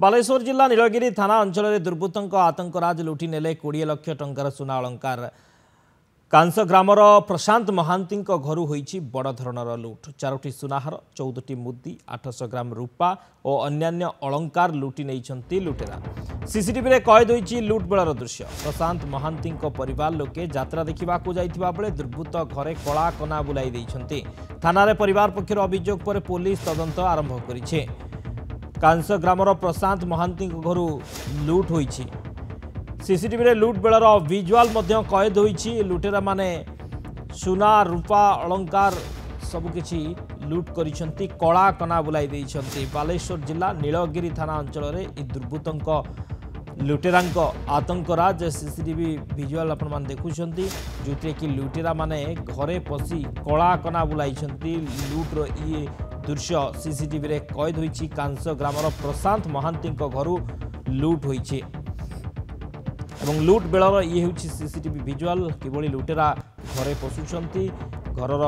बालेश्वर जिला नीलगिरी थाना अंचल दुर्बृत्तों आतंकराज लुटि नेले 20 लाख टंकार सुना अलंकार कांस ग्रामर प्रशांत महांती घर होईछि बड़ धरणर लुट 4टी सुनाहार 14टी मुदी 800 ग्राम रूपा और अन्यान्य अलंकार लुटि नहीं लुटेरा सीसीटीवी रे कैद होईछि लुट बेलर दृश्य। प्रशांत महांती परिवार लोके यात्रा देखा जाइथिबा बेले दुर्बृत्त घरे कला कना बुलाई देइछन्ति। थाना परिवार पक्षर अभियोग पर पुलिस तदंत आरंभ करिछे। कांस ग्रामर प्रशांत महांती घर लुट होईछि। सीसीटीवी रे लुट बेलर विजुआल कैद होईछि। लुटेरा माने सुना रूपा अलंकार सबकिछि लुट करिसंती कला कना बुलाई देइछंती। बालेश्वर जिला नीलगिरी थाना अंचल रे इ दुर्बृत्तों लुटेरांक आतंकराज सीसीटीवी विजुआल आपण मान देखुछंती जोते कि लुटेरा माने घरे पसी कला कना बुलाइछंती। लुट रो इ दृश्य सीसीटीवी रे कैद होईछि। कांस ग्रामर प्रशांत महांती घरु लुट होईछि एवं लुट बेलर ये हूँ सीसीटीवी विजुआल किभली लुटेरा घरे पशुंट घरर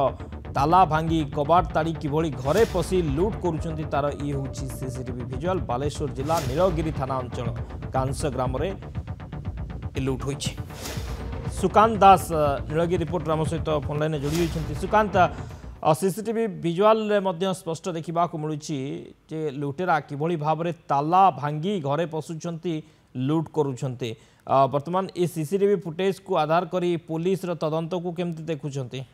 ताला भांगी कबाट ताड़ी किभली घरे पशि लुट करुँच तार ये हूँ सीसीटीवी विजुआल। बालेश्वर जिला नीलगिरी थाना अंचल कांस ग्राम लुट हो। सुकांत दास नीलगिरी रिपोर्टर आम सहित फोन लाइन जोड़ी होती। सुकांत सीसीटीवी विजुआल स्पष्ट देखा मिलूँ जे लुटेरा किभली भाव में ताला भांगी घरे पशुंट लुट करुँच। वर्तमान ये सीसीटीवी फुटेज को आधार करी पुलिस तदंत को केमती देखुछंती?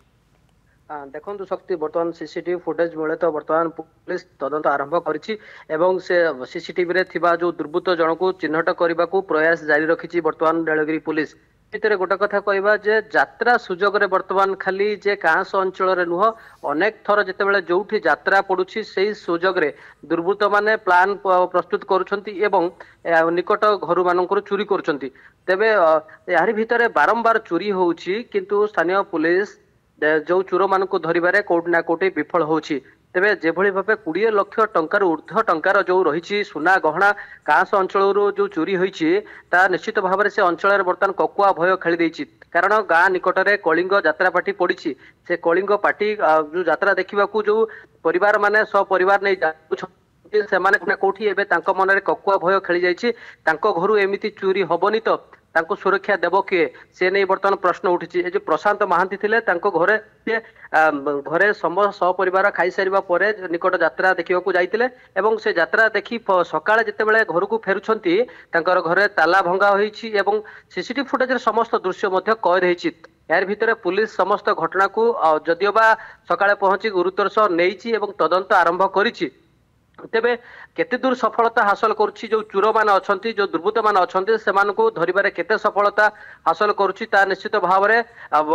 देखो शक्ति बर्तमान सीसीटीवी फुटेज मिले तो बर्तमान पुलिस तदंत आरंभ करिछि एवं से सीसीटीवी रे थिबा जो दुर्बृत्त जन को चिन्हट करने को प्रयास जारी रखिछि। बर्तमान नीलगिरी पुलिस भितर गोटे कथा कहवा जे यात्रा सुजोग रे बर्तमान खाली जे कांस अंचल रे नुह अनेक थर जेतेबेले जोठी यात्रा पड़ुछि सेही सुजोग रे दुर्बृत्त माने प्लान प्रस्तुत करूछंती एवं निकट घर मानकर चोरी करूछंती। तेबे यारि भितरे बारंबार चोरी होउछि किंतु स्थानीय पुलिस जो चोर मान धरवे कोटी ना कोटी विफल होउछि। तेबे जेभली भावे 20 लाख टंकार ऊर्ध्व टंकार जो रही सुना गहना कांस अंचल जो चोरी होइछि ता निश्चित भाव में से अंचल बर्तमान ककुआ भय खेली देछि। कारण गाँ निकटरे कलिंग यात्रा पार्टी पड़ी से कलिंग पार्टी जो यात्रा देखा जो परिवार माने सपरिवार नहीं से कोठी एबे तांको मनरे ककुआ भय खेली जाइछि। तांको घरु एमिति चोरी हबनी तो तांको सुरक्षा देव किए से नहीं बर्तमान प्रश्न उठी। जो प्रशांत महांती थिले तांको घरे घरे सपरिवार खाई सारिबा परे निकट यात्रा देखा जाइतिले एवं से यात्रा देखि सकाळे जेतेबेले घर को फेरुछंती तांकर घरे ताला भंगा होईछि एवं सीसीटीवी फुटेज समस्त दृश्य मध्य कैद होईछि। यार भितर पुलिस समस्त घटना को जदियोबा सकाळे पहुंची गुरुतर सह नेइछि एवं तदंत आरंभ करिछि। तेबे केते दूर सफलता हासिल करुछि जो चोर मान अछंती जो दुर्बृत्त मान अछंती सेमान को धरिबारे केते सफलता हासिल करुछि ता निश्चित भाव में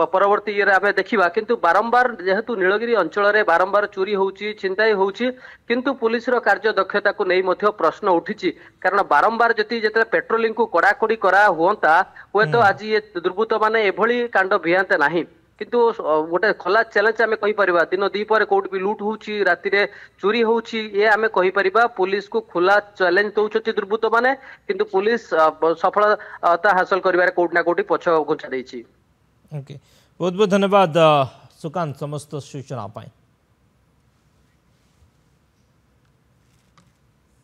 परवर्ती ये आमे देखिबा। किंतु बारंबार जेहेतु नीलगिरी अंचल रे बारंबार चोरी होउछि चिंताई होउछि किंतु पुलिस रो कार्य दक्षता को नहीं मध्य प्रश्न उठिछि। कारण बारंबार जेते पेट्रोलिंग को कड़ाकड़ी करा हुंता हुए तो आज ये दुर्बृत्त माने एभली कांड भियांते नाही। किंतु गोटे खोला चैलेंज आम कहीपर दिन दीपर कौट भी लुट होउछि राति रे चोरी होउछि ये आम कहीपर पुलिस को खोला चैलेंज दौरान दुर्बृत्त माने किंतु पुलिस सफलता हासिल करिबारे कौट ना कौटी पछ घुंचा देछि। ओके बहुत बहुत धन्यवाद सुकांत समस्त सूचना पाई।